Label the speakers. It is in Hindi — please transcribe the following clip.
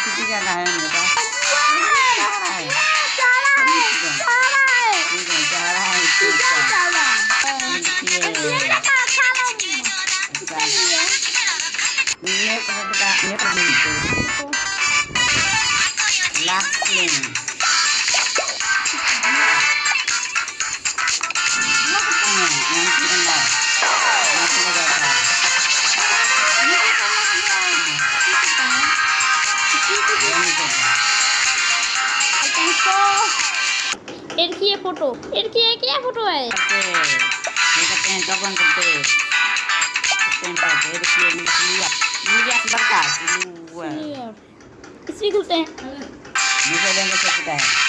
Speaker 1: कितनी ज्यादा है मेरे पास। ठीक है, जा रहा है ठीक
Speaker 2: ये फोटो क्या फोटो है?
Speaker 1: करते हैं जॉब करते हैं
Speaker 2: इसी खुलते हैं
Speaker 1: मुझे लेने से पता है